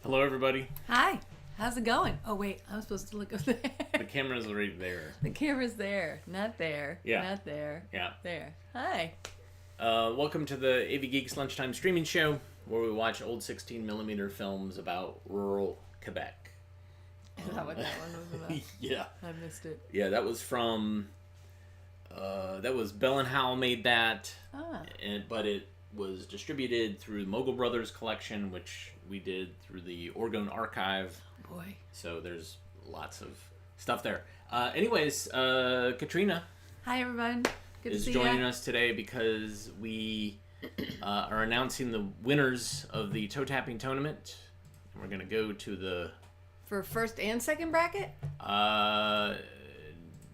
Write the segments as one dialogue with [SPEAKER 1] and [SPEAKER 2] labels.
[SPEAKER 1] Hello, everybody.
[SPEAKER 2] Hi. How's it going? Oh, wait. I'm supposed to look up there.
[SPEAKER 1] The camera's right there.
[SPEAKER 2] The camera's there. Not there.
[SPEAKER 1] Yeah.
[SPEAKER 2] Not there.
[SPEAKER 1] Yeah.
[SPEAKER 2] There. Hi.
[SPEAKER 1] Welcome to the AV Geeks Lunchtime streaming show, where we watch old 16mm films about rural Quebec.
[SPEAKER 2] Is that what that one was about?
[SPEAKER 1] Yeah.
[SPEAKER 2] I missed it.
[SPEAKER 1] Yeah, that was from... that was Bell and Howell made that, but it was distributed through Mogul Brothers Collection, which we did through the Oregon Archive.
[SPEAKER 2] Oh, boy.
[SPEAKER 1] So there's lots of stuff there. Anyways, Katrina...
[SPEAKER 2] Hi, everyone. Good to see
[SPEAKER 1] is
[SPEAKER 2] you.
[SPEAKER 1] joining us today because we are announcing the winners of the toe tapping tournament. We're going to go to the...
[SPEAKER 2] For first and second bracket?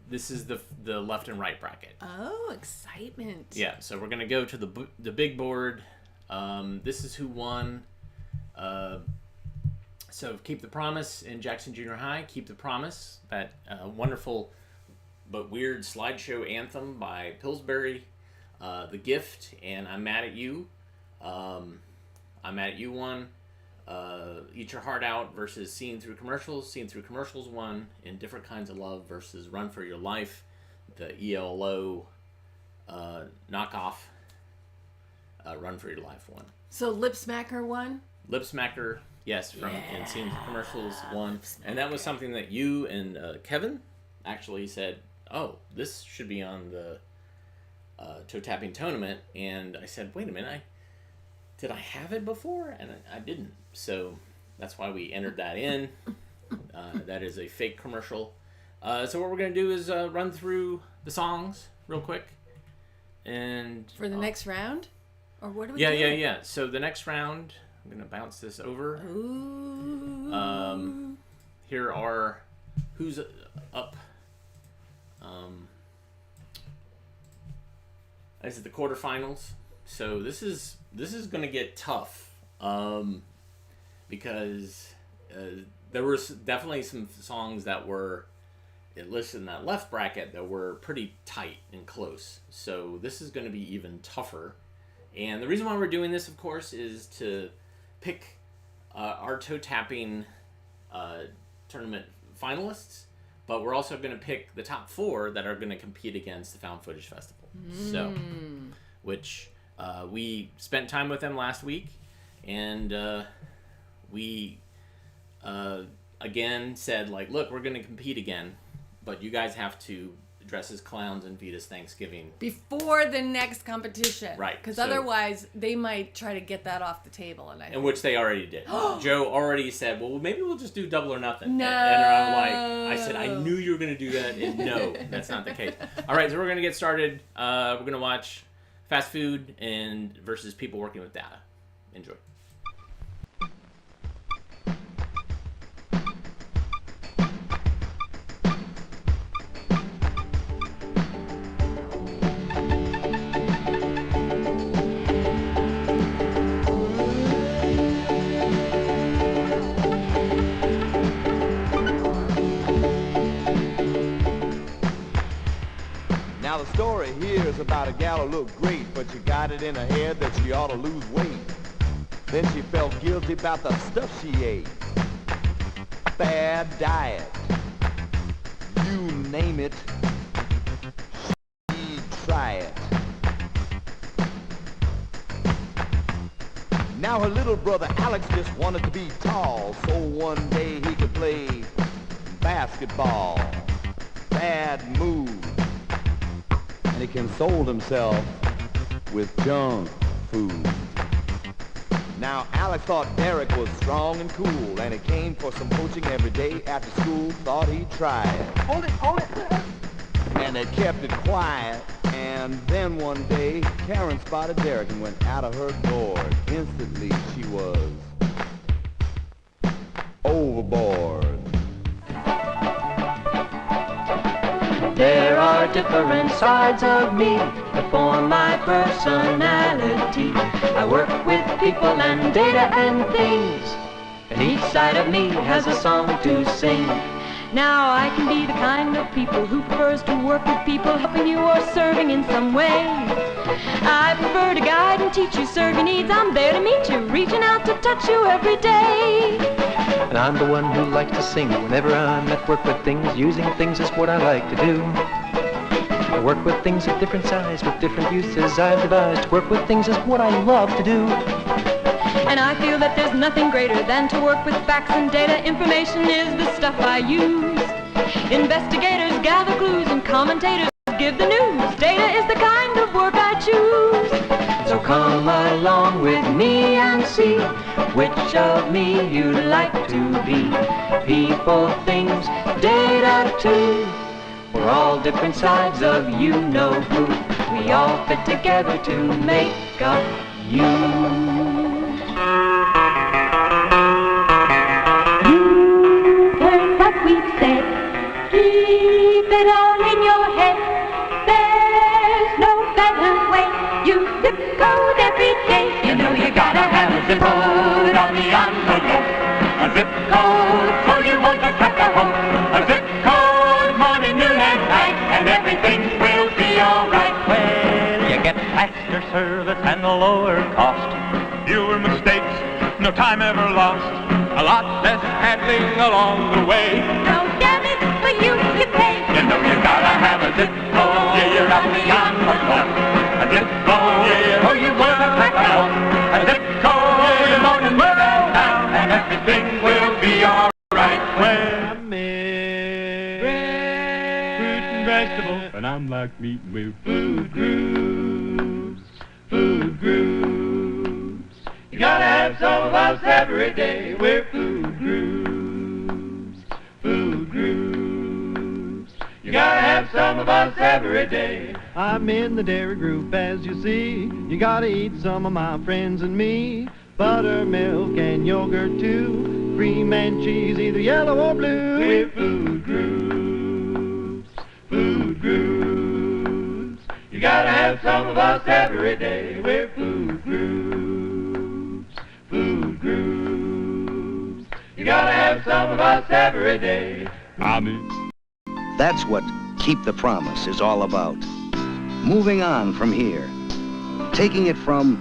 [SPEAKER 1] This is the left and right bracket.
[SPEAKER 2] Oh, excitement.
[SPEAKER 1] Yeah, so we're going to go to the big board. This is who won. So Keep the Promise in Jackson Junior High. Keep the Promise, that wonderful but weird slideshow anthem by Pillsbury. The Gift and I'm Mad at You. I'm Mad at You won. Eat Your Heart Out versus Seeing Through Commercials. Seeing Through Commercials won. In Different Kinds of Love versus Run for Your Life. The ELO knockoff. Run for Your Life won.
[SPEAKER 2] So Lip Smacker won?
[SPEAKER 1] Lip Smacker, yes, from and Seeing Through Commercials won. And that was something that you and Kevin actually said, oh, this should be on the toe tapping tournament. And I said, wait a minute, did I have it before? And I didn't. So that's why we entered that in. That is a fake commercial. So what we're going to do is run through the songs real quick. And
[SPEAKER 2] For the next round? Or what do we
[SPEAKER 1] do?
[SPEAKER 2] do?
[SPEAKER 1] Yeah. So the next round, I'm going to bounce this over.
[SPEAKER 2] Ooh.
[SPEAKER 1] Here are who's up. This is the quarterfinals. So this is going to get tough because there were definitely some songs that were listed in that left bracket that were pretty tight and close. So this is going to be even tougher. And the reason why we're doing this, of course, is to pick our toe tapping tournament finalists. But we're also going to pick the top 4 that are going to compete against the Found Footage Festival. So, which we spent time with them last week, and we again said, like, look, we're going to compete again, but you guys have to dress as clowns and feed us Thanksgiving
[SPEAKER 2] Before the next competition.
[SPEAKER 1] Right.
[SPEAKER 2] Because
[SPEAKER 1] So-
[SPEAKER 2] otherwise, they might try to get that off the table.
[SPEAKER 1] in which they already did. Joe already said, well, maybe we'll just do double or nothing.
[SPEAKER 2] No.
[SPEAKER 1] And I'm like, I said, I knew you were going to do that, and no, that's not the case. All right, so we're going to get started. We're going to watch fast food and versus people working with data. Enjoy.
[SPEAKER 3] Now the story here is about a gal who looked great, but she got it in her head that she ought to lose weight. Then she felt guilty about the stuff she ate. Bad diet. You name it, she'd try it. Now her little brother Alex just wanted to be tall, so one day he could play basketball. Bad mood. And he consoled himself with junk food. Now Alex thought Derek was strong and cool, and he came for some coaching every day after school, thought he'd try it. Hold it. And they kept it quiet, and then one day Karen spotted Derek and went out of her gourd. Instantly she was overboard.
[SPEAKER 4] There are different sides of me that form my personality. I work with people and data and things, and each side of me has a song to sing. Now I can be the kind of people who prefers to work with people, helping you or serving in some way. I prefer to guide and teach you, serve your needs. I'm there to meet you, reaching out to touch you every day. And I'm the one who likes to sing whenever I'm at work with things. Using things is what I like to do. I work with things of different size, with different uses I've devised. To work with things is what I love to do.
[SPEAKER 2] And I feel that there's nothing greater than to work with facts and data. Information is the stuff I use. Investigators gather clues and commentators give the news. Data is the kind of work I choose.
[SPEAKER 4] So come along with me and see which of me you'd like to be. People, things, data too. We're all different sides of you know who. We all fit together to make up you.
[SPEAKER 5] You've heard what we've said. Keep it all in your head. There's no better way. You zip code every day. You know you gotta have a zip code on the envelope. A zip code so you won't just have to hope. A zip code morning, noon, and night, and everything will be alright.
[SPEAKER 6] Well, you get faster service and a lower cost. Fewer mistakes, no time ever lost. A lot less handling along the way.
[SPEAKER 5] No damage for you to pay.
[SPEAKER 6] You know you gotta have a zip code. Yeah, you're out beyond the clock. A zip code, yeah, oh, you won't have to hope. A zip code, yeah, you're morning, noon, and night, and everything will be alright. Well, I'm fruit and vegetable, and I'm like meat with food grooves, food grooves. You gotta have some of us every day. We're food grooves, food grooves. You gotta have some of us every day.
[SPEAKER 7] I'm in the dairy group, as you see. You gotta eat some of my friends and me. Buttermilk and yogurt too. Cream and cheese, either yellow or blue.
[SPEAKER 6] We're food grooves, food grooves. You gotta have some of us every day. We're food grooves, food grooves. You gotta have some of us every day. Amen.
[SPEAKER 3] That's what Keep the Promise is all about. Moving on from here. Taking it from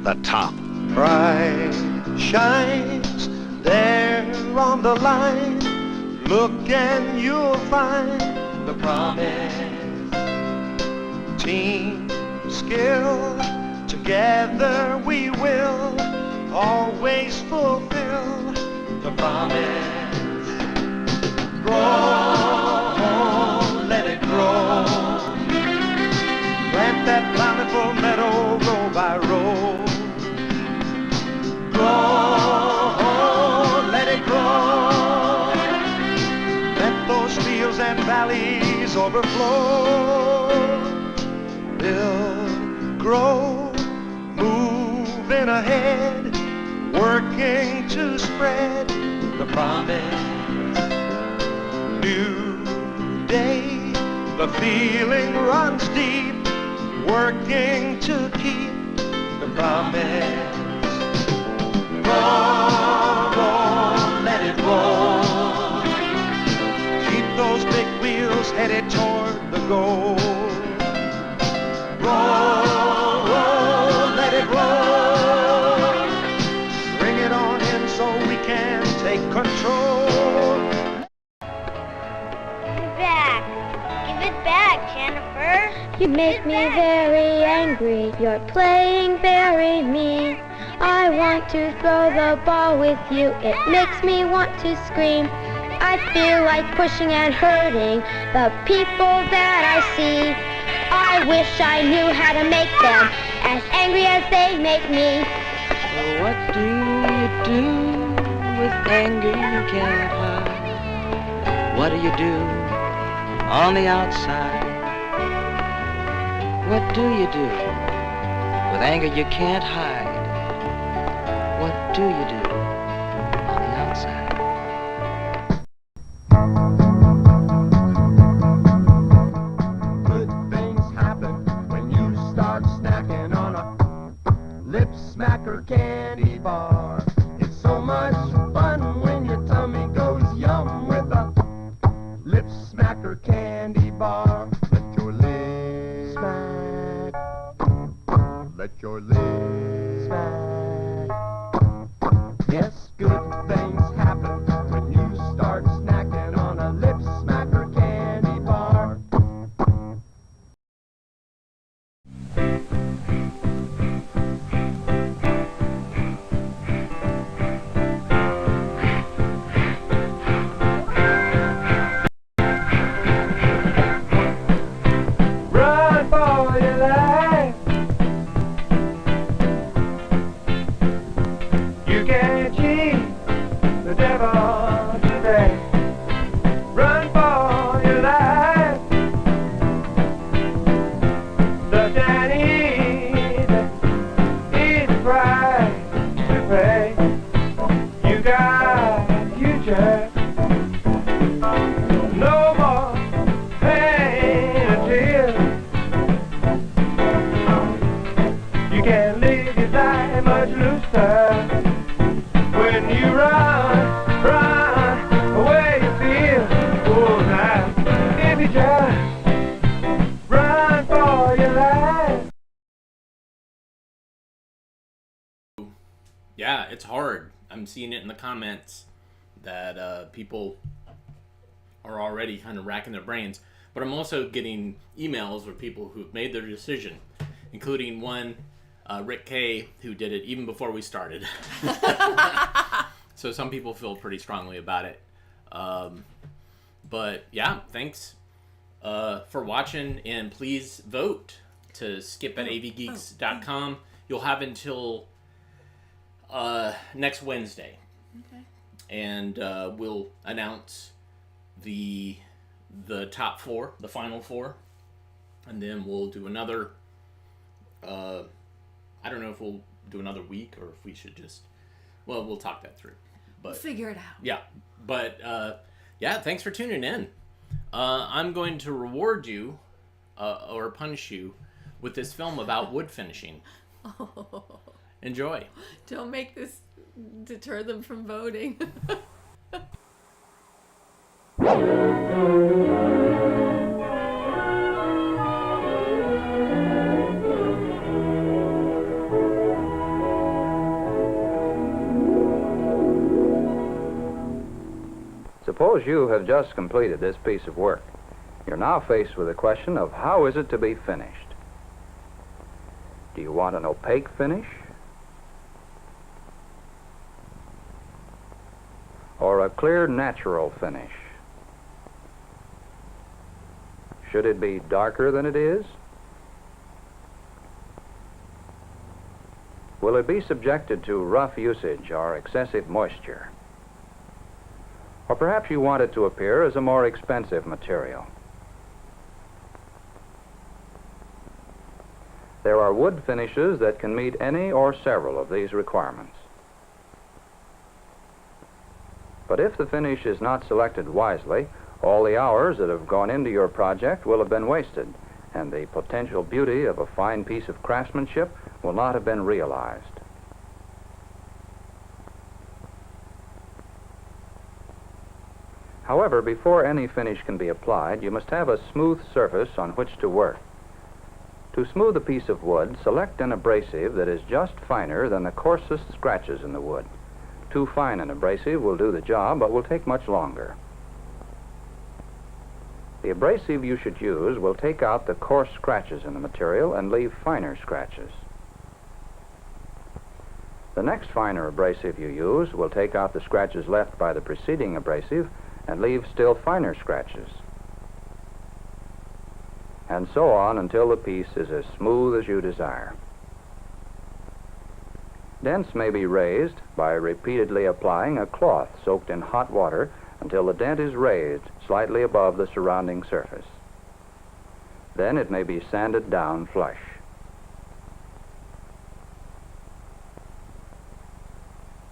[SPEAKER 3] the top.
[SPEAKER 8] Bright shines there on the line. Look and you'll find the promise. Team skill, together we will always fulfill the promise. Grow, let it grow. Plant that bountiful meadow row by row. Grow, let it grow. Let those fields and valleys overflow. Build, grow, moving ahead, working to spread the promise. New day, the feeling runs deep, working to keep the promise. Roll, let it roll. Keep those big wheels headed toward the goal. Roll, let it roll. Bring it on in so we can take control.
[SPEAKER 9] Back. Give it back, Jennifer.
[SPEAKER 5] You make me very angry. You're playing bury me. I want to throw the ball with you. It makes me want to scream. I feel like pushing and hurting the people that I see. I wish I knew how to make them as angry as they make me.
[SPEAKER 4] What do you do with anger you can't hide? What do you do on the outside? What do you do with anger you can't hide? What do you do on the outside?
[SPEAKER 8] Good things happen when you start snacking on a lip smacker candy bar. It's so much fun when your tummy goes yum with a lip smacker candy bar. Let your lips smack. Let your lips smack. Yes, good things happen
[SPEAKER 1] Yeah, it's hard. I'm seeing it in the comments that people are already kind of racking their brains. But I'm also getting emails with people who've made their decision, including one, Rick K, who did it even before we started. So some people feel pretty strongly about it. But yeah, thanks for watching, and please vote to skip at avgeeks.com. You'll have until next Wednesday.
[SPEAKER 10] Okay.
[SPEAKER 1] And we'll announce the top 4, the final 4, and then we'll do another. I don't know if we'll do another week or if we should just. Well, we'll talk that through. But
[SPEAKER 10] We'll figure it out.
[SPEAKER 1] yeah, but yeah, thanks for tuning in. I'm going to reward you or punish you with this film about wood finishing.
[SPEAKER 10] Oh,
[SPEAKER 1] Enjoy.
[SPEAKER 10] don't make this deter them from voting.
[SPEAKER 11] Suppose you have just completed this piece of work. You're now faced with the question of how is it to be finished? Do you want an opaque finish? Or a clear natural finish? Should it be darker than it is? Will it be subjected to rough usage or excessive moisture? Or perhaps you want it to appear as a more expensive material. There are wood finishes that can meet any or several of these requirements. But if the finish is not selected wisely, all the hours that have gone into your project will have been wasted, and the potential beauty of a fine piece of craftsmanship will not have been realized. However, before any finish can be applied, you must have a smooth surface on which to work. To smooth a piece of wood, select an abrasive that is just finer than the coarsest scratches in the wood. Too fine an abrasive will do the job, but will take much longer. The abrasive you should use will take out the coarse scratches in the material and leave finer scratches. The next finer abrasive you use will take out the scratches left by the preceding abrasive and leave still finer scratches. And so on until the piece is as smooth as you desire. Dents may be raised by repeatedly applying a cloth soaked in hot water until the dent is raised slightly above the surrounding surface. Then it may be sanded down flush.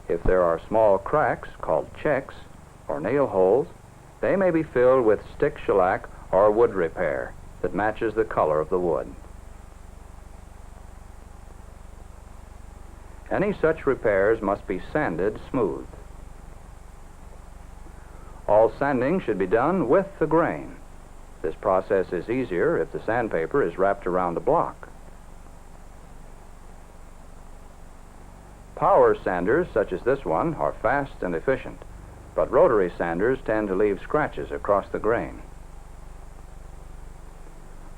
[SPEAKER 11] If there are small cracks called checks or nail holes, they may be filled with stick shellac or wood repair that matches the color of the wood. Any such repairs must be sanded smooth. All sanding should be done with the grain. This process is easier if the sandpaper is wrapped around the block. Power sanders, such as this one, are fast and efficient, but rotary sanders tend to leave scratches across the grain.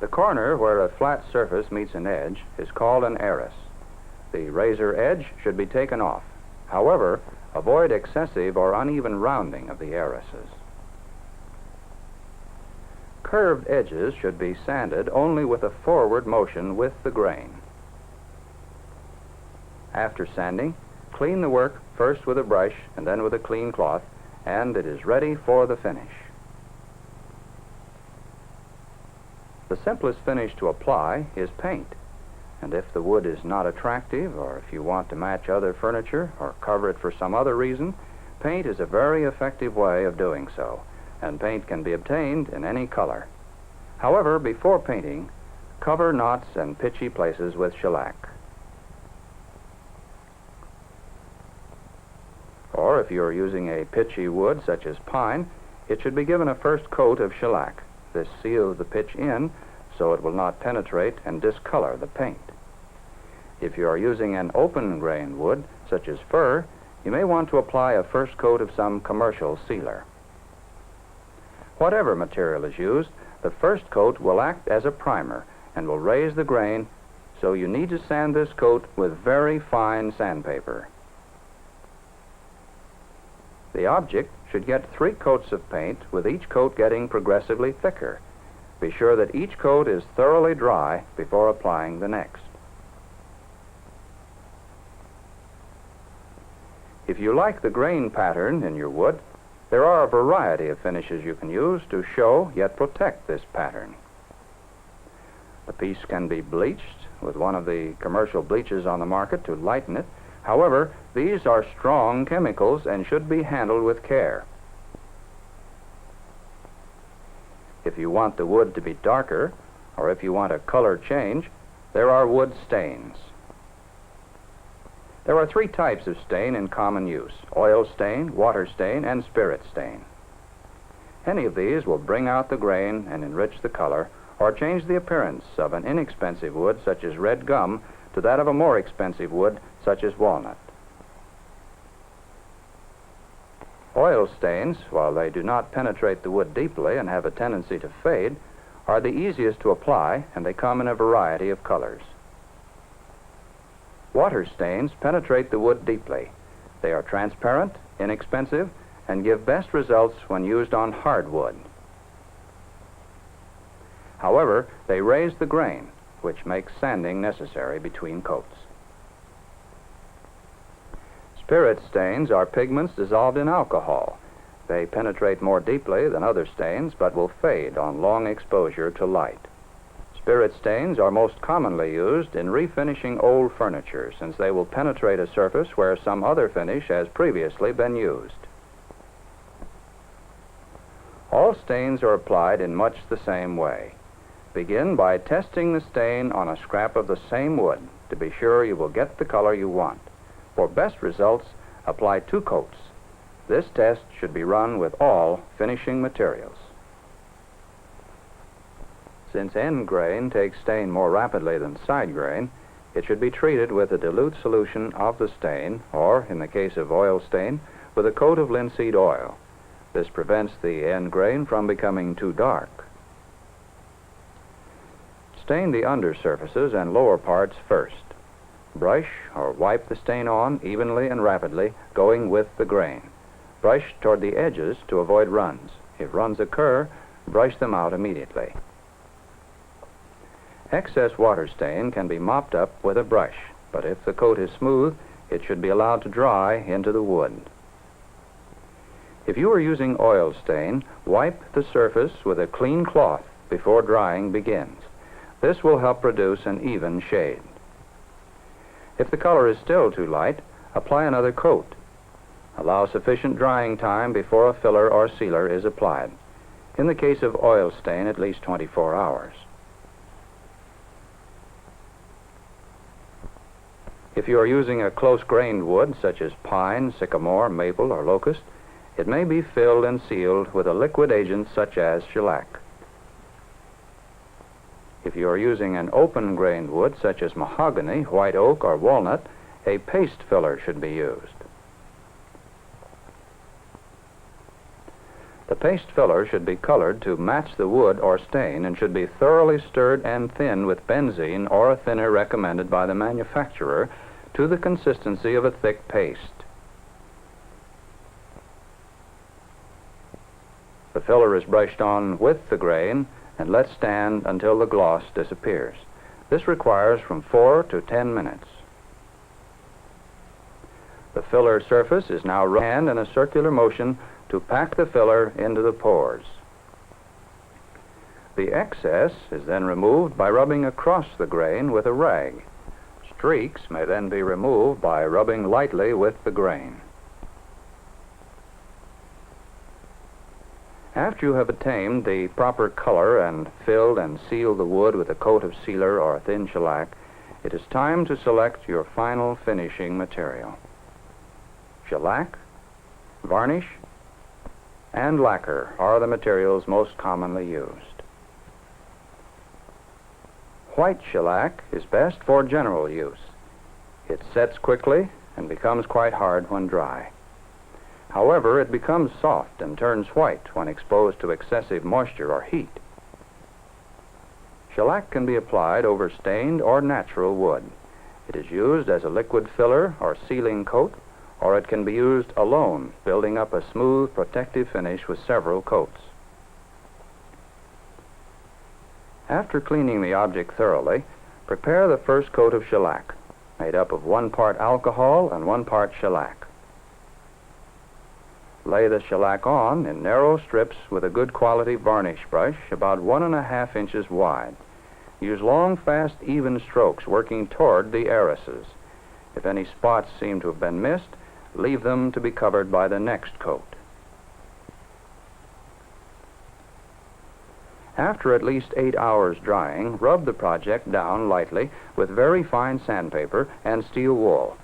[SPEAKER 11] The corner where a flat surface meets an edge is called an eris. The razor edge should be taken off. However, avoid excessive or uneven rounding of the erises. Curved edges should be sanded only with a forward motion with the grain. After sanding, clean the work first with a brush and then with a clean cloth, and it is ready for the finish. The simplest finish to apply is paint, and if the wood is not attractive, or if you want to match other furniture or cover it for some other reason, paint is a very effective way of doing so, and paint can be obtained in any color. However, before painting, cover knots and pitchy places with shellac. Or if you are using a pitchy wood such as pine, it should be given a first coat of shellac. This seals the pitch in so it will not penetrate and discolor the paint. If you are using an open grain wood, such as fur, you may want to apply a first coat of some commercial sealer. Whatever material is used, the first coat will act as a primer and will raise the grain, so you need to sand this coat with very fine sandpaper. The object should get 3 coats of paint, with each coat getting progressively thicker. Be sure that each coat is thoroughly dry before applying the next. If you like the grain pattern in your wood, there are a variety of finishes you can use to show yet protect this pattern. The piece can be bleached with one of the commercial bleaches on the market to lighten it. However, these are strong chemicals and should be handled with care. If you want the wood to be darker, or if you want a color change, there are wood stains. There are 3 types of stain in common use: oil stain, water stain, and spirit stain. Any of these will bring out the grain and enrich the color, or change the appearance of an inexpensive wood such as red gum to that of a more expensive wood such as walnut. Oil stains, while they do not penetrate the wood deeply and have a tendency to fade, are the easiest to apply, and they come in a variety of colors. Water stains penetrate the wood deeply. They are transparent, inexpensive, and give best results when used on hardwood. However, they raise the grain, which makes sanding necessary between coats. Spirit stains are pigments dissolved in alcohol. They penetrate more deeply than other stains, but will fade on long exposure to light. Spirit stains are most commonly used in refinishing old furniture, since they will penetrate a surface where some other finish has previously been used. All stains are applied in much the same way. Begin by testing the stain on a scrap of the same wood to be sure you will get the color you want. For best results, apply 2 coats. This test should be run with all finishing materials. Since end grain takes stain more rapidly than side grain, it should be treated with a dilute solution of the stain, or, in the case of oil stain, with a coat of linseed oil. This prevents the end grain from becoming too dark. Stain the undersurfaces and lower parts first. Brush or wipe the stain on evenly and rapidly, going with the grain. Brush toward the edges to avoid runs. If runs occur, brush them out immediately. Excess water stain can be mopped up with a brush, but if the coat is smooth, it should be allowed to dry into the wood. If you are using oil stain, wipe the surface with a clean cloth before drying begins. This will help produce an even shade. If the color is still too light, apply another coat. Allow sufficient drying time before a filler or sealer is applied. In the case of oil stain, at least 24 hours. If you are using a close-grained wood, such as pine, sycamore, maple, or locust, it may be filled and sealed with a liquid agent such as shellac. If you are using an open-grained wood, such as mahogany, white oak, or walnut, a paste filler should be used. The paste filler should be colored to match the wood or stain and should be thoroughly stirred and thinned with benzene or a thinner recommended by the manufacturer to the consistency of a thick paste. The filler is brushed on with the grain and let stand until the gloss disappears. This requires from 4 to 10 minutes. The filler surface is now rubbed in a circular motion to pack the filler into the pores. The excess is then removed by rubbing across the grain with a rag. Streaks may then be removed by rubbing lightly with the grain. After you have attained the proper color and filled and sealed the wood with a coat of sealer or thin shellac, it is time to select your final finishing material. Shellac, varnish, and lacquer are the materials most commonly used. White shellac is best for general use. It sets quickly and becomes quite hard when dry. However, it becomes soft and turns white when exposed to excessive moisture or heat. Shellac can be applied over stained or natural wood. It is used as a liquid filler or sealing coat, or it can be used alone, building up a smooth, protective finish with several coats. After cleaning the object thoroughly, prepare the first coat of shellac, made up of 1 part alcohol and 1 part shellac. Lay the shellac on in narrow strips with a good quality varnish brush about 1½ inches wide. Use long, fast, even strokes working toward the irises. If any spots seem to have been missed, leave them to be covered by the next coat. After at least 8 hours drying, rub the project down lightly with very fine sandpaper and steel wool.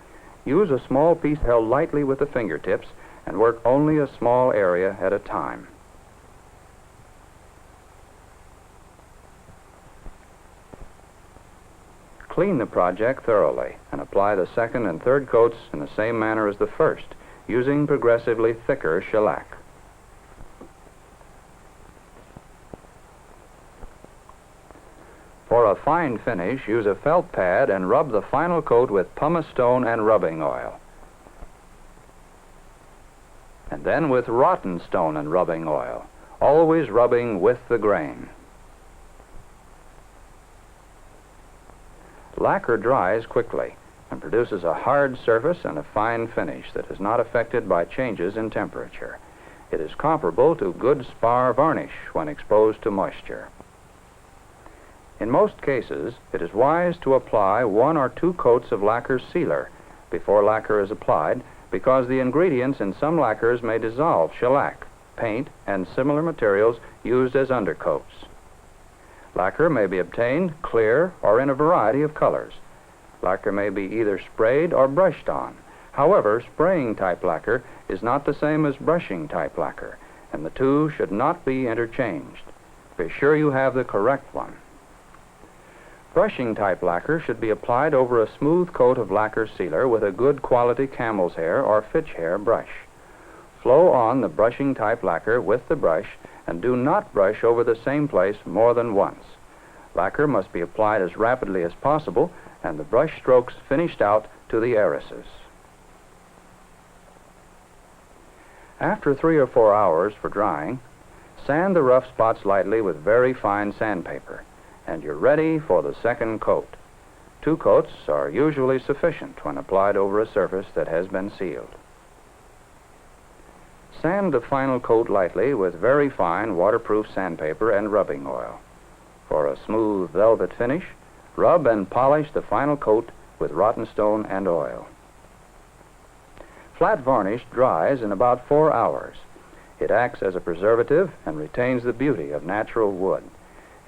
[SPEAKER 11] Use a small piece held lightly with the fingertips and work only a small area at a time. Clean the project thoroughly and apply the second and third coats in the same manner as the first, using progressively thicker shellac. For a fine finish, use a felt pad and rub the final coat with pumice stone and rubbing oil. And then with rotten stone and rubbing oil, always rubbing with the grain. Lacquer dries quickly and produces a hard surface and a fine finish that is not affected by changes in temperature. It is comparable to good spar varnish when exposed to moisture. In most cases, it is wise to apply 1 or 2 coats of lacquer sealer before lacquer is applied, because the ingredients in some lacquers may dissolve shellac, paint, and similar materials used as undercoats. Lacquer may be obtained clear or in a variety of colors. Lacquer may be either sprayed or brushed on. However, spraying type lacquer is not the same as brushing type lacquer, and the two should not be interchanged. Be sure you have the correct one. Brushing type lacquer should be applied over a smooth coat of lacquer sealer with a good quality camel's hair or fitch hair brush. Flow on the brushing type lacquer with the brush and do not brush over the same place more than once. Lacquer must be applied as rapidly as possible and the brush strokes finished out to the irises. After 3 or 4 hours for drying, sand the rough spots lightly with very fine sandpaper, and you're ready for the second coat. 2 coats are usually sufficient when applied over a surface that has been sealed. Sand the final coat lightly with very fine waterproof sandpaper and rubbing oil. For a smooth velvet finish, rub and polish the final coat with rotten stone and oil. Flat varnish dries in about 4 hours. It acts as a preservative and retains the beauty of natural wood.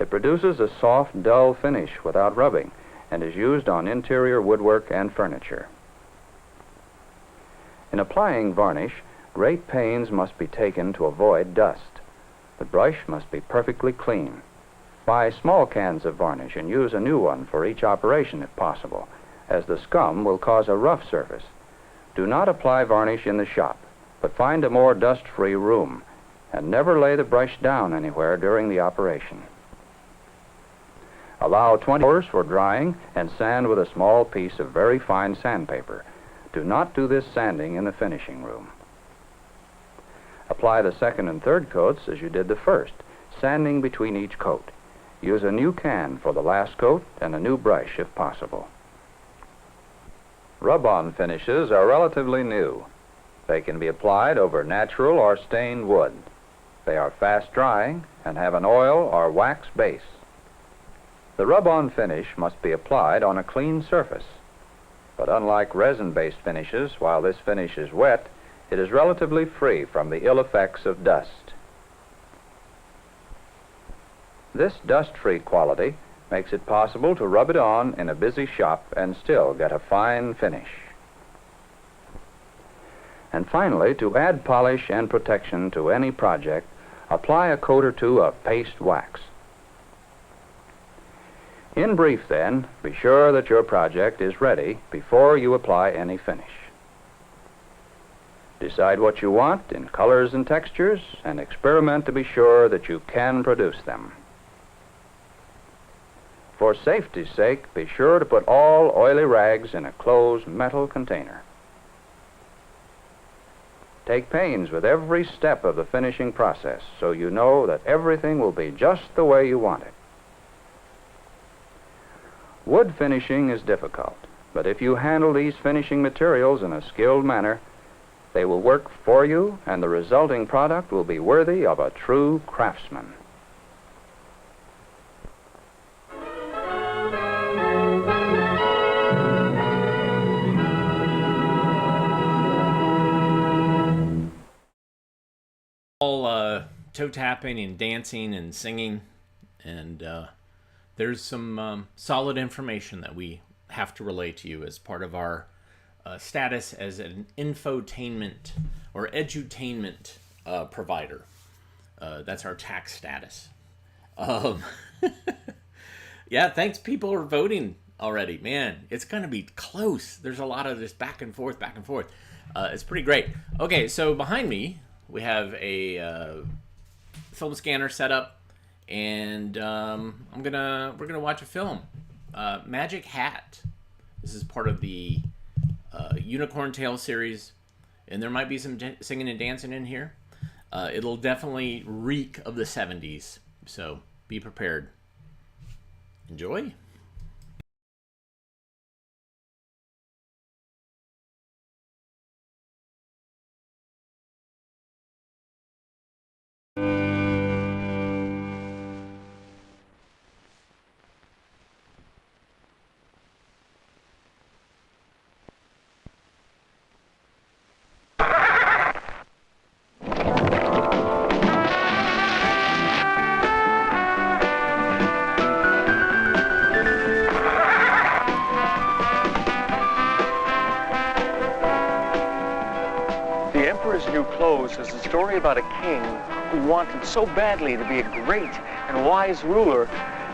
[SPEAKER 11] It produces a soft, dull finish without rubbing and is used on interior woodwork and furniture. In applying varnish, great pains must be taken to avoid dust. The brush must be perfectly clean. Buy small cans of varnish and use a new one for each operation if possible, as the scum will cause a rough surface. Do not apply varnish in the shop, but find a more dust-free room, and never lay the brush down anywhere during the operation. Allow 20 hours for drying and sand with a small piece of very fine sandpaper. Do not do this sanding in the finishing room. Apply the second and third coats as you did the first, sanding between each coat. Use a new can for the last coat and a new brush if possible. Rub-on finishes are relatively new. They can be applied over natural or stained wood. They are fast drying and have an oil or wax base. The rub-on finish must be applied on a clean surface. But unlike resin-based finishes, while this finish is wet, it is relatively free from the ill effects of dust. This dust-free quality makes it possible to rub it on in a busy shop and still get a fine finish. And finally, to add polish and protection to any project, apply a coat or 2 of paste wax. In brief, then, be sure that your project is ready before you apply any finish. Decide what you want in colors and textures, and experiment to be sure that you can produce them. For safety's sake, be sure to put all oily rags in a closed metal container. Take pains with every step of the finishing process so you know that everything will be just the way you want it. Wood finishing is difficult, but if you handle these finishing materials in a skilled manner, they will work for you, and the resulting product will be worthy of a true craftsman.
[SPEAKER 1] All toe tapping and dancing and singing, and there's some solid information that we have to relay to you as part of our status as an infotainment or edutainment provider. That's our tax status. Yeah, thanks. People are voting already. Man, it's going to be close. There's a lot of this back and forth, back and forth. It's pretty great. Okay, so behind me, we have a film scanner set up, and we're gonna watch a film, Magic Hat. This is part of the Unicorn Tale series, and there might be some singing and dancing in here. It'll definitely reek of the 70s, so be prepared. Enjoy.
[SPEAKER 12] New Clothes is a story about a king who wanted so badly to be a great and wise ruler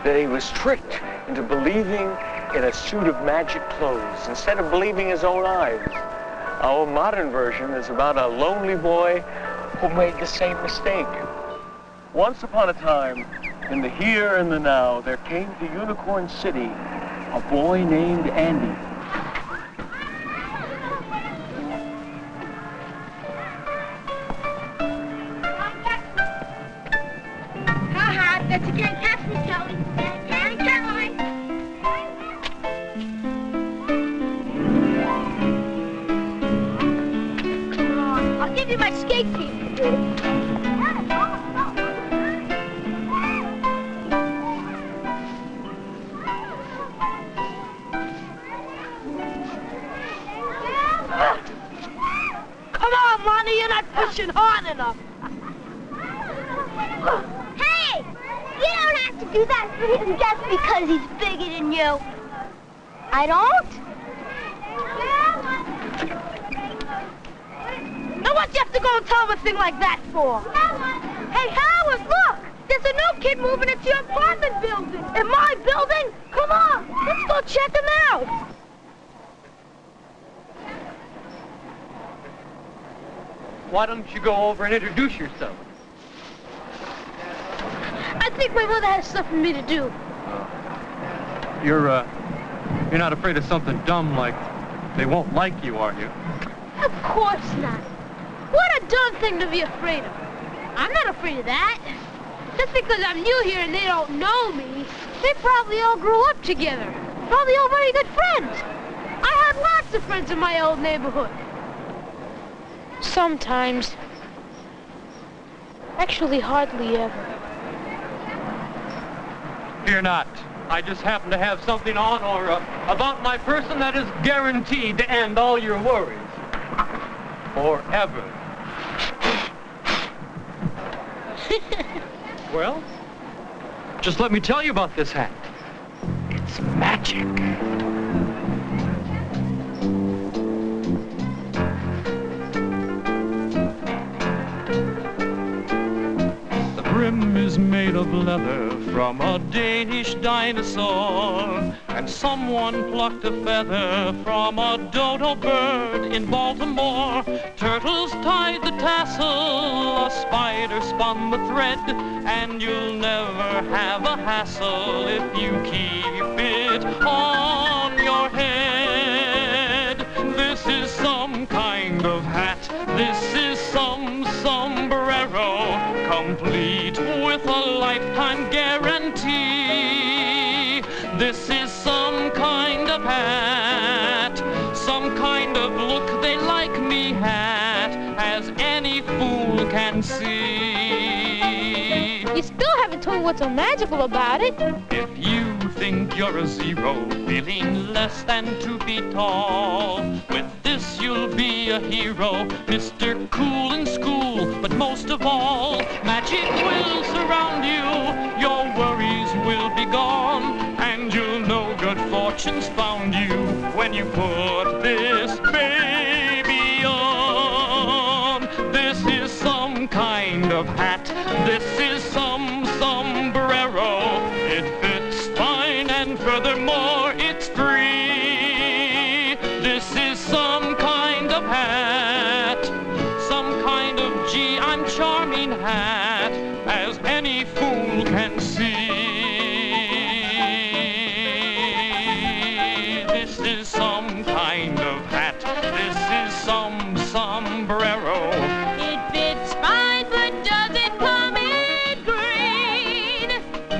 [SPEAKER 12] that he was tricked into believing in a suit of magic clothes instead of believing his own eyes. Our modern version is about a lonely boy who made the same mistake. Once upon a time, in the here and the now, there came to Unicorn City a boy named Andy.
[SPEAKER 9] That's again, catch me, Kelly. Karen, Caroline. Come on, I'll give you my skate team.
[SPEAKER 13] Come on, Lonnie, you're not pushing hard enough.
[SPEAKER 9] Hey! You don't have to do that for him just because he's bigger than you. I don't?
[SPEAKER 13] Now what you have to go and tell him a thing like that for? Hey, Howard, look! There's a new kid moving into your apartment building. In my building? Come on, let's go check him out.
[SPEAKER 12] Why don't you go over and introduce yourself?
[SPEAKER 13] I think my mother has stuff for me to do.
[SPEAKER 12] You're not afraid of something dumb like they won't like you, are you?
[SPEAKER 13] Of course not. What a dumb thing to be afraid of. I'm not afraid of that. Just because I'm new here and they don't know me, they probably all grew up together. Probably all very good friends. I had lots of friends in my old neighborhood. Sometimes. Actually, hardly ever.
[SPEAKER 12] Fear not. I just happen to have something on or about my person that is guaranteed to end all your worries. Forever. Well, just let me tell you about this hat. It's magic. The
[SPEAKER 14] brim is made of leather from a Danish dinosaur. And someone plucked a feather from a dodo bird in Baltimore. Turtles tied the tassel, a spider spun the thread, and you'll never have a hassle if you keep it on your head. This is some kind of hat, this is some sombrero, complete with a lifetime guarantee. This is some kind of hat, some kind of look they like me hat, as any fool can see.
[SPEAKER 13] You still haven't told me what's so magical about it.
[SPEAKER 14] If you think you're a zero, feeling less than 2 feet tall, with this you'll be a hero, Mr. Cool in school. But most of all, magic will surround you, your worries will be gone, and you'll know good fortune's found you when you put this baby on. This is some kind of hat, this is some sombrero. It fits fine and furthermore it's free. This is some kind of hat, some kind of gee, I'm charming hat, as any fool can see. This is some kind of hat, this is some sombrero.
[SPEAKER 13] It fits fine, but does it come in green?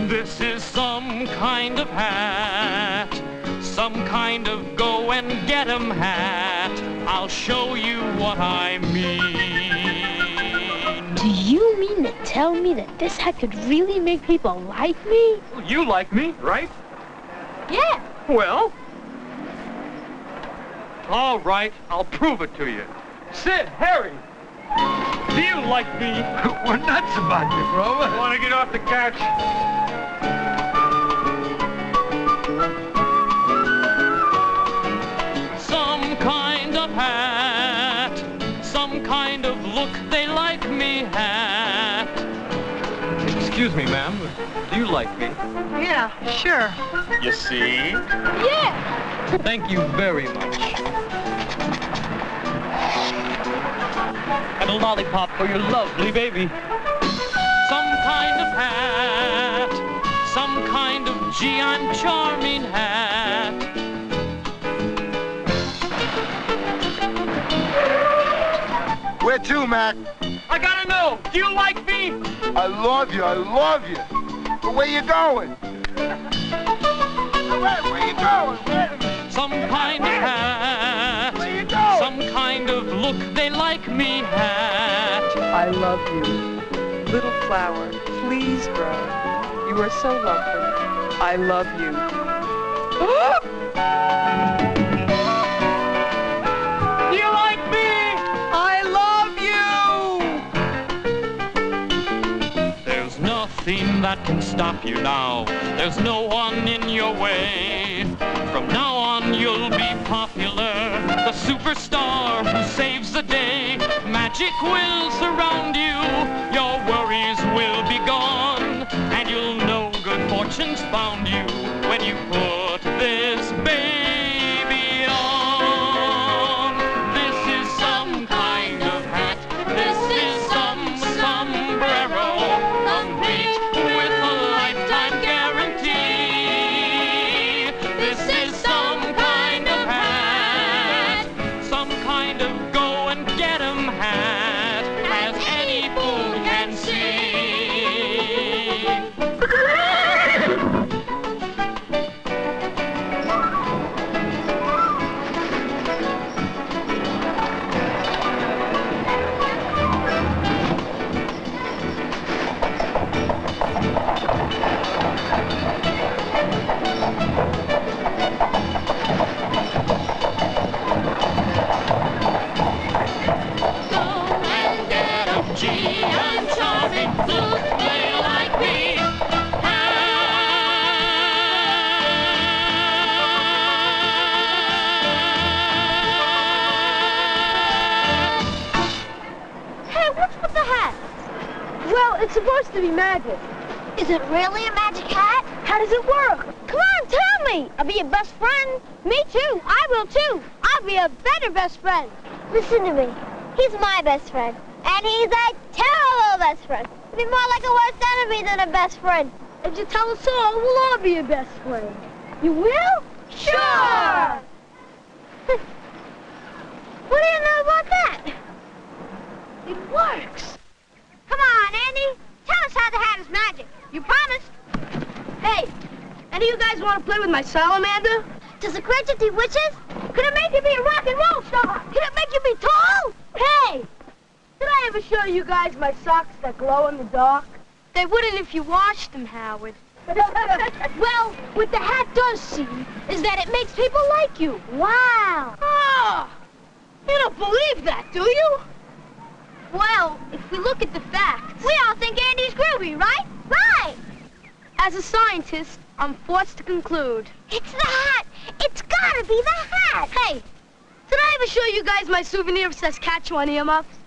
[SPEAKER 14] This is some kind of hat, some kind of go and get 'em hat. I'll show you what I mean.
[SPEAKER 13] Do you mean to tell me that this hat could really make people like me?
[SPEAKER 12] You like me, right?
[SPEAKER 13] Yeah.
[SPEAKER 12] Well? All right, I'll prove it to you. Sid, Harry, do you like me?
[SPEAKER 15] We're nuts about you, Grover.
[SPEAKER 12] Want to get off the couch?
[SPEAKER 14] Some kind of hat, some kind of look they like me hat.
[SPEAKER 12] Excuse me, ma'am. Do you like me?
[SPEAKER 16] Yeah, sure.
[SPEAKER 12] You see?
[SPEAKER 13] Yeah.
[SPEAKER 12] Thank you very much. And a lollipop for your lovely baby.
[SPEAKER 14] Some kind of hat, some kind of gee, I'm charming hat.
[SPEAKER 15] Where to, Mac?
[SPEAKER 12] I gotta know, do you like me?
[SPEAKER 15] I love you, I love you. But where you going? Where you going? Wait a minute.
[SPEAKER 14] Some kind of hat,
[SPEAKER 15] Where you going?
[SPEAKER 14] some kind of look they like me hat.
[SPEAKER 16] I love you. Little flower, please grow. You are so lovely. I love you.
[SPEAKER 14] Do you like me?
[SPEAKER 16] I love you!
[SPEAKER 14] There's nothing that can stop you now. There's no one in your way. From now on you'll be popular, the superstar who saves the day. Magic will surround you, your worries will be gone, and you'll know good fortune's found you when you put this baby on. This is some kind of hat, this is some sombrero, complete with a lifetime guarantee. This is some kind of hat, some kind of go and get 'em hat, as any fool can see.
[SPEAKER 13] be magic.
[SPEAKER 9] Is it really a magic hat?
[SPEAKER 13] How does it work?
[SPEAKER 9] Come on, tell me. I'll be your best friend. Me too. I will too. I'll be a better best friend. Listen to me. He's my best friend. And he's a terrible best friend. He'd be more like a worst enemy than a best friend.
[SPEAKER 13] If you tell us all, we'll all be your best friend. You will?
[SPEAKER 9] Sure! What do you know about that?
[SPEAKER 13] It works.
[SPEAKER 9] Come on, Andy. Tell us how the hat is magic. You promised.
[SPEAKER 13] Hey, any of you guys want to play with my salamander?
[SPEAKER 9] Does it grant you the witches? Could it make you be a rock and roll star? Could it make you be tall?
[SPEAKER 13] Hey! Did I ever show you guys my socks that glow in the dark? They wouldn't if you washed them, Howard. Well, what the hat does see is that it makes people like you.
[SPEAKER 9] Wow.
[SPEAKER 13] Oh! You don't believe that, do you? Well, if we look at the facts...
[SPEAKER 9] We all think Andy's groovy, right? Right!
[SPEAKER 13] As a scientist, I'm forced to conclude.
[SPEAKER 9] It's the hat! It's gotta be the hat!
[SPEAKER 13] Hey, did I ever show you guys my souvenir that says Catch-One earmuffs?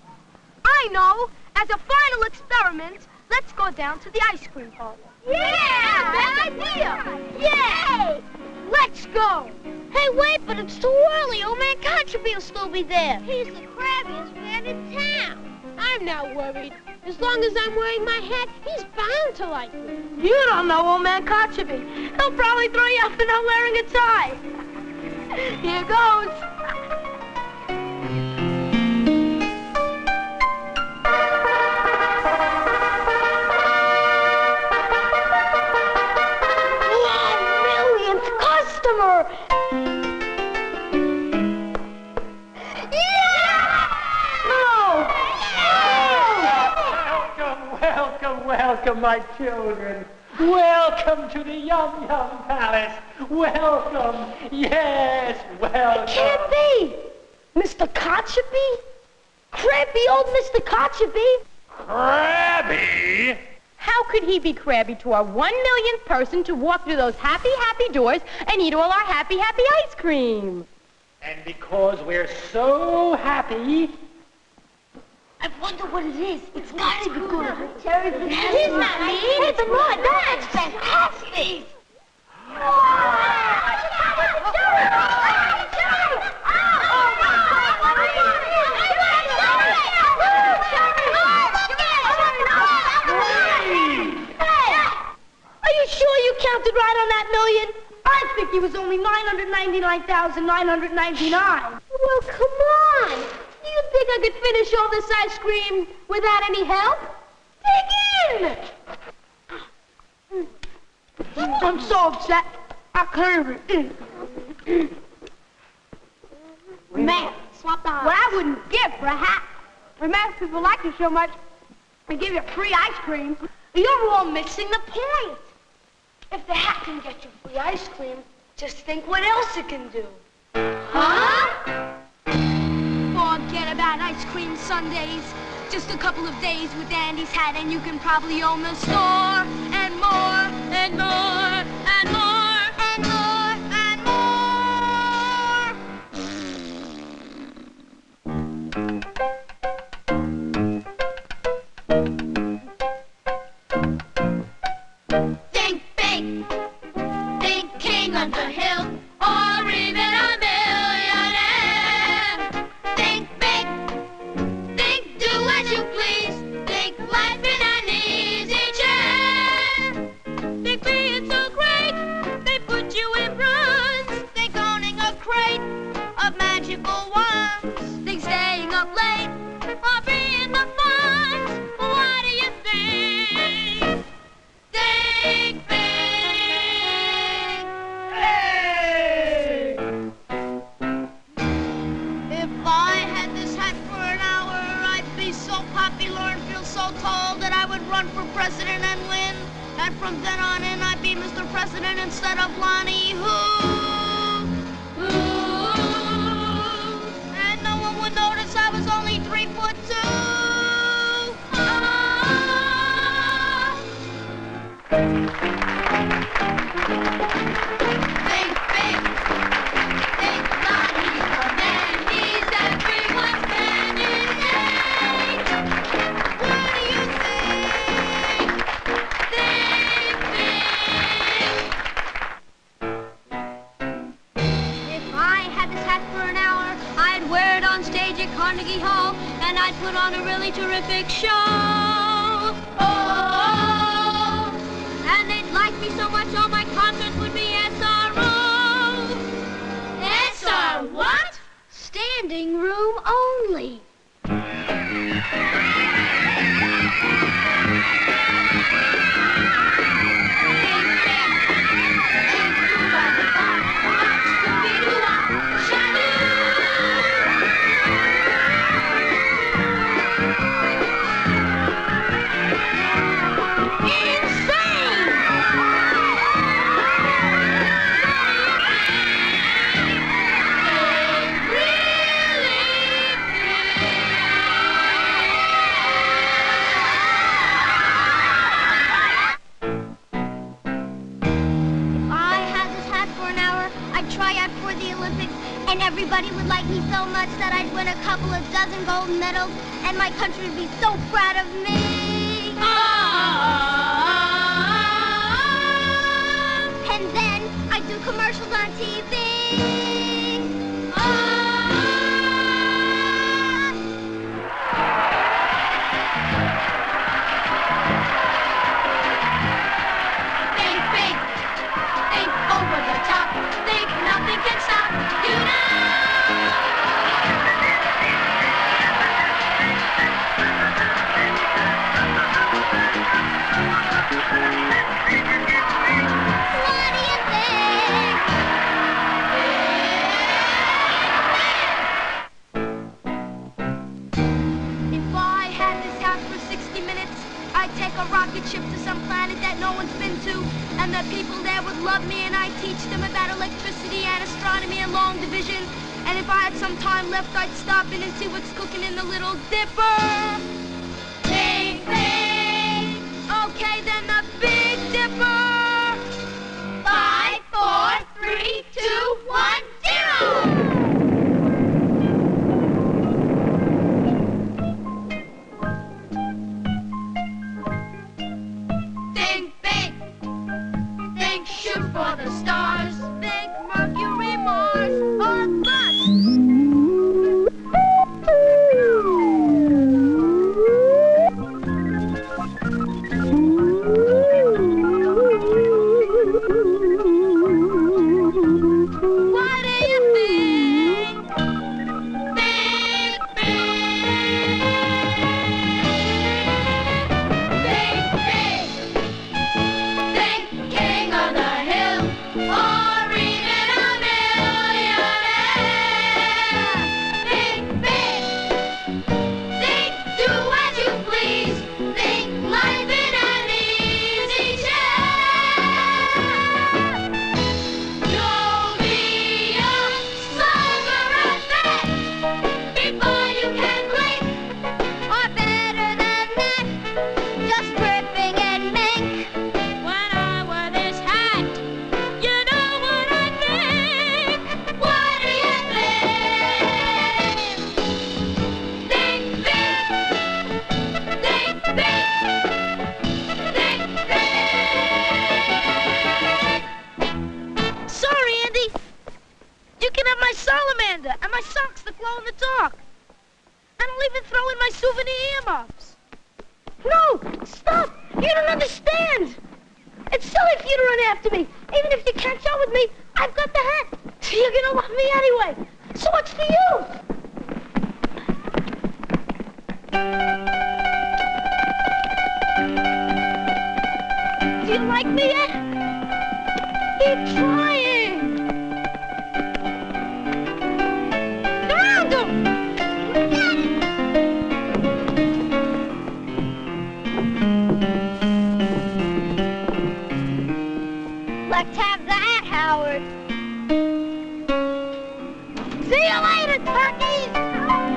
[SPEAKER 13] I know. As a final experiment, let's go down to the ice cream parlor.
[SPEAKER 9] Yeah! Bad idea! Yay!
[SPEAKER 13] Let's go!
[SPEAKER 9] Hey, wait, but it's too early. Old Man Contribute will still be there. He's the crabbiest man in town.
[SPEAKER 13] I'm not worried. As long as I'm wearing my hat, he's bound to like me. You don't know Old Man Contribute. He'll probably throw you out for not wearing a tie. Here goes.
[SPEAKER 17] Welcome, my children. Welcome to the Yum Yum Palace. Welcome. Yes, welcome.
[SPEAKER 13] It can't be. Mr. Kotzebue? Crabby old Mr. Kotzebue?
[SPEAKER 17] Crabby?
[SPEAKER 18] How could he be crabby to our 1 millionth person to walk through those happy, happy doors and eat all our happy, happy ice cream?
[SPEAKER 17] And because we're so happy...
[SPEAKER 9] I wonder what it is. It's gotta be good.
[SPEAKER 13] Terry,
[SPEAKER 9] He's not me. Hey, the Lord, that's fantastic.
[SPEAKER 13] Are you sure you counted right on that million? I think he was only 999,999.
[SPEAKER 9] Well, come on.
[SPEAKER 13] Do you think I could finish all this ice cream without any help? Dig in! I'm so upset. I can't even. Man, what I wouldn't give for a hat. Remember, people like you so much, they give you free ice cream. You're all missing the point. If the hat can get you free ice cream, just think what else it can do. Huh?
[SPEAKER 19] Forget about ice cream sundaes. Just a couple of days with Andy's hat and you can probably own the store. And more, and more, and more, and more, and more. Think big. Think king of the hill. Or even a millionaire. Think big. Think do as you please. Think life in an easy chair. Think being so great, they put you in bronze. Think owning a crate of magical wands. Think staying up late or being the funds. What do you think? Think big.
[SPEAKER 17] Hey!
[SPEAKER 19] If I had this hat for an hour, I'd be so popular and feel so tall that I would run for president and win. And from then on in, I'd be Mr. President instead of Lonnie Who. And no one would notice I was only 3'2". Think big. Think Lonnie's the man. He's everyone's man in eight. What do you think? Carnegie Hall, and I'd put on a really terrific show. Oh, and they'd like me so much, all my concerts would be SRO. SR what? Standing room only.
[SPEAKER 9] And everybody would like me so much that I'd win a couple of dozen gold medals, and my country would be so proud of me. And then I'd do commercials on TV.
[SPEAKER 19] Think big, think over the top, think nothing can stop you now.
[SPEAKER 9] I'd take a rocket ship to some planet that no one's been to, and the people there would love me, and I'd teach them about electricity and astronomy and long division. And if I had some time left, I'd stop in and see what's cooking in the Little Dipper. Big, big. Okay, then the Big Dipper. 5, 4, 3, 2, 1, 0. Shoot for the stars. Think Mercury, Mars, or bust. What do you think? Think big. Think big. Think king of the hill, or even a millionaire. Think big. Think do as you please. Think life in an easy chair. You'll be a cigarette fat before you can blink. Or better than that, just dripping in mink. When I wear this hat, you know what I think. What do you think? Think big. Think big. Think big. Sorry, Andy. You can have my salamander and my socks that glow in the dark. And I'll even throw in my souvenir earmuffs. No! Stop! You don't understand! It's silly for you to run after me. Even if you catch up with me, I've got the hat. You're gonna love me anyway. So what's for you? Do you like me yet? Keep trying. Around him. Let's have that, Howard. See you later, turkeys! Oh!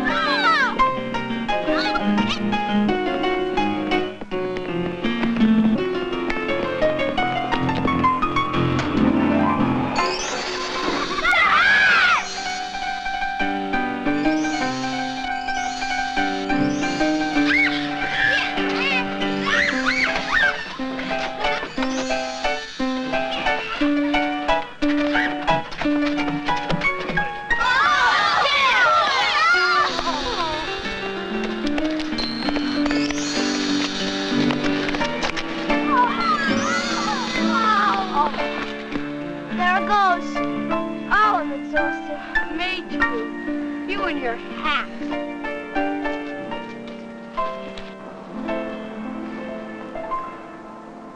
[SPEAKER 13] and your hat.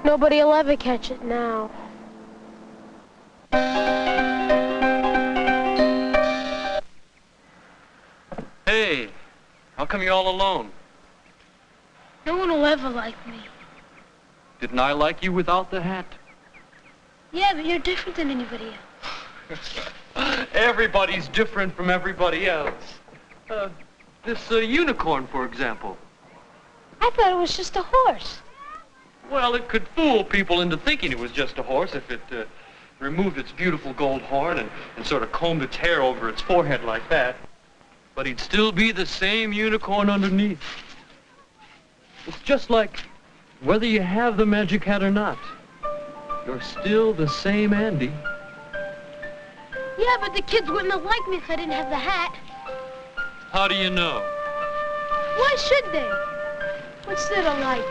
[SPEAKER 13] Nobody will ever catch it now.
[SPEAKER 12] Hey, how come you're all alone?
[SPEAKER 13] No one will ever like me.
[SPEAKER 12] Didn't I like you without the hat?
[SPEAKER 13] Yeah, but you're different than anybody else.
[SPEAKER 12] Everybody's different from everybody else. This unicorn, for example.
[SPEAKER 13] I thought it was just a horse.
[SPEAKER 12] Well, it could fool people into thinking it was just a horse if it removed its beautiful gold horn and sort of combed its hair over its forehead like that. But he'd still be the same unicorn underneath. It's just like whether you have the magic hat or not. You're still the same Andy.
[SPEAKER 13] Yeah, but the kids wouldn't have liked me if I didn't have the hat.
[SPEAKER 12] How do you know?
[SPEAKER 13] Why should they? What's there to like?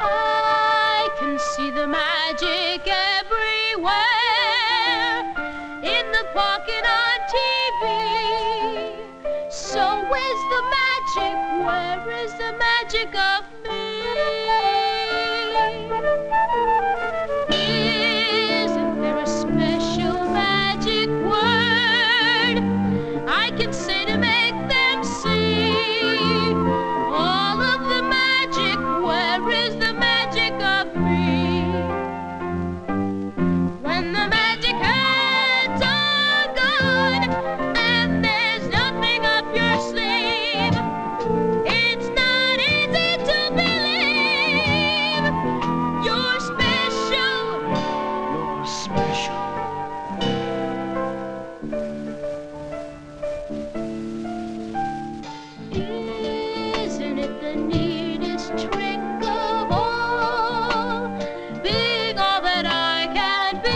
[SPEAKER 19] I can see the magic everywhere, in the park and on TV. So where's the magic? Where is the magic of me? Isn't there a special magic word I can say to make them see all of the magic? Where is the magic of me? When the magic hands are gone and there's nothing up your sleeve, it's not easy to believe you're special. You're special. Isn't it the neatest trick of all? Being all that I can be.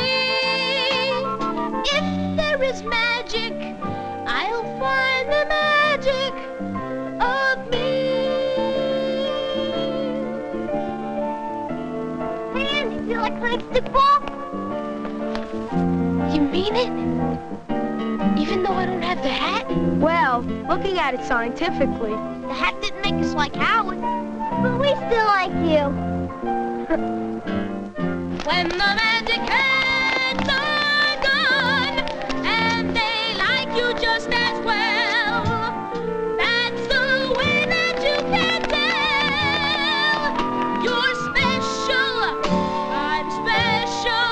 [SPEAKER 19] If there is magic, I'll find the magic of me.
[SPEAKER 9] Hey, Andy, feel like playing stickball?
[SPEAKER 13] You mean it? Even though I don't have the hat? Well, looking at it scientifically.
[SPEAKER 9] The hat didn't make us like Howard, but we still like you.
[SPEAKER 19] When the magic hands are gone and they like you just as well, that's the way that you can tell you're special. I'm special.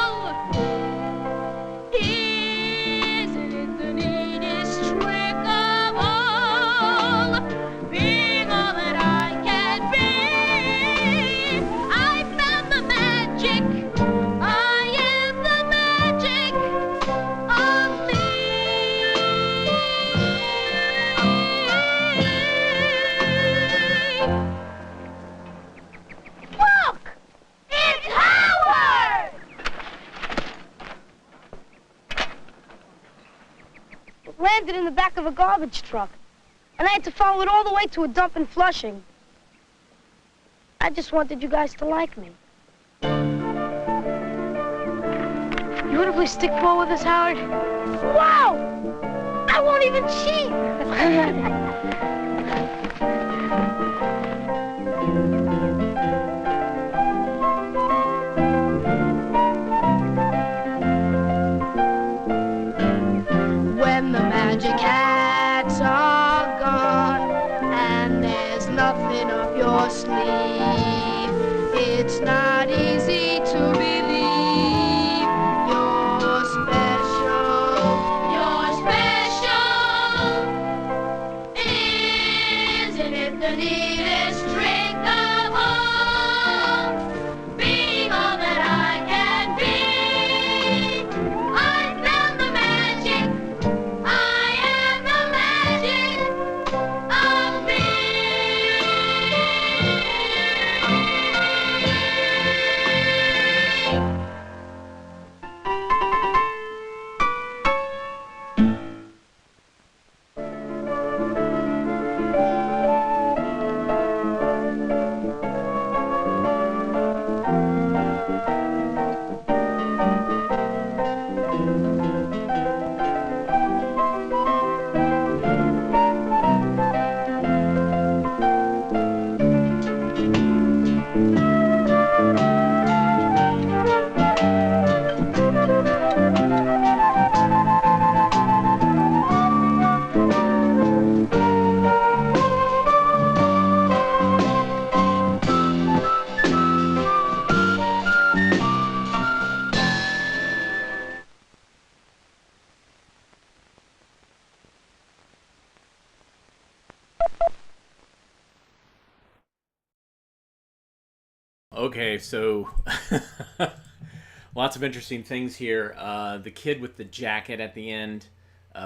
[SPEAKER 19] Isn't it the neatest trick of all? Being all that I can be. I found the magic. I am the magic of me. Look! It's Howard!
[SPEAKER 13] It landed in the back of a garbage truck, and I had to follow it all the way to a dump in Flushing. I just wanted you guys to like me. You want to play stickball with us, Howard? Wow! I won't even cheat!
[SPEAKER 19] When the magic hats are gone and there's nothing up your sleeve, it's not easy to believe you're special. You're special. Isn't it the neatest trick of all? Being all that I can be. I found the magic. I am the magic of me.
[SPEAKER 1] Okay, so lots of interesting things here. The kid with the jacket at the end,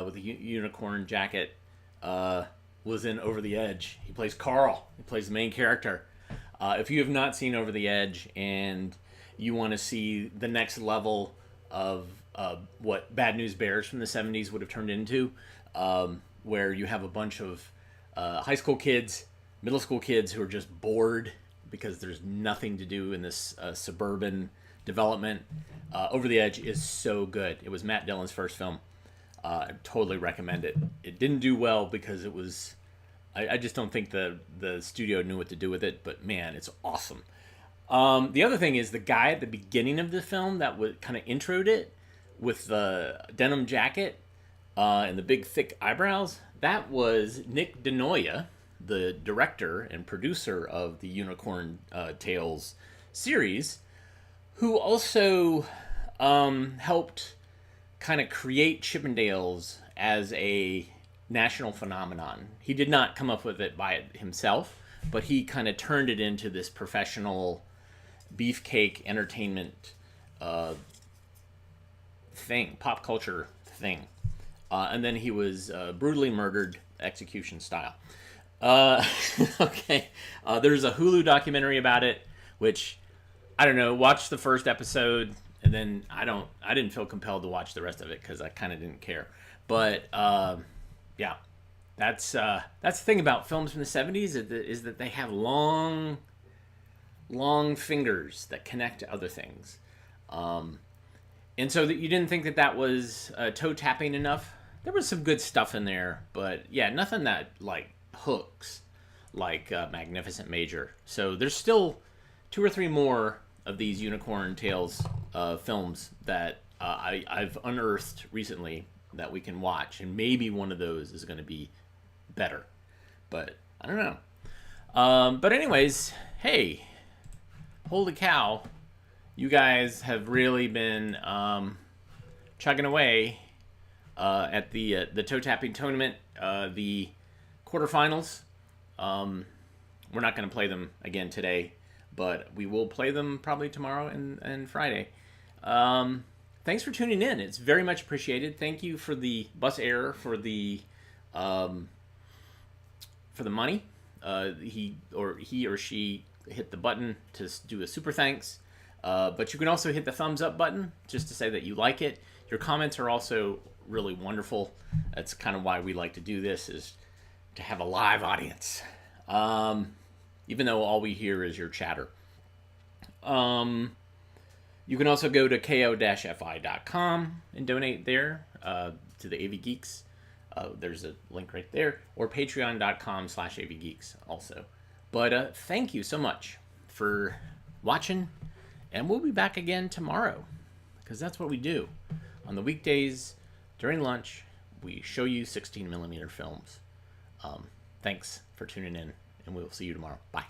[SPEAKER 1] with the unicorn jacket, was in Over the Edge. He plays Carl. He plays the main character. If you have not seen Over the Edge and you want to see the next level of what Bad News Bears from the 70s would have turned into, where you have a bunch of high school kids, middle school kids who are just bored because there's nothing to do in this suburban development. Over the Edge is so good. It was Matt Dillon's first film. I totally recommend it. It didn't do well because it was... I just don't think the studio knew what to do with it, but man, it's awesome. The other thing is the guy at the beginning of the film that would kind of introed it with the denim jacket and the big thick eyebrows. That was Nick DeNoia, the director and producer of the Unicorn Tales series, who also helped kind of create Chippendales as a national phenomenon. He did not come up with it by himself, but he kind of turned it into this professional beefcake entertainment thing, pop culture thing. And then he was brutally murdered, execution style. Okay. There's a Hulu documentary about it, which, I don't know, watch the first episode, and then I didn't feel compelled to watch the rest of it because I kind of didn't care. But yeah, that's the thing about films from the 70s is that they have long fingers that connect to other things. And so that you didn't think that was toe tapping enough. There was some good stuff in there, but yeah, nothing that like hooks like Magnificent Major. So there's still 2 or 3 more of these Unicorn Tales films that I've unearthed recently that we can watch, and maybe one of those is going to be better, but I don't know. But anyways, hey, holy cow, you guys have really been chugging away at the toe tapping tournament, the quarterfinals. We're not going to play them again today, but we will play them probably tomorrow and Friday. Thanks for tuning in. It's very much appreciated. Thank you for the bus error for the money. He or she hit the button to do a super thanks. But you can also hit the thumbs up button just to say that you like it. Your comments are also really wonderful. That's kind of why we like to do this, is to have a live audience. Even though all we hear is your chatter. You can also go to ko-fi.com and donate there to the AV Geeks. There's a link right there. Or patreon.com/AVGeeks also. But thank you so much for watching. And we'll be back again tomorrow, because that's what we do. On the weekdays, during lunch, we show you 16mm films. Thanks for tuning in, and we'll see you tomorrow. Bye.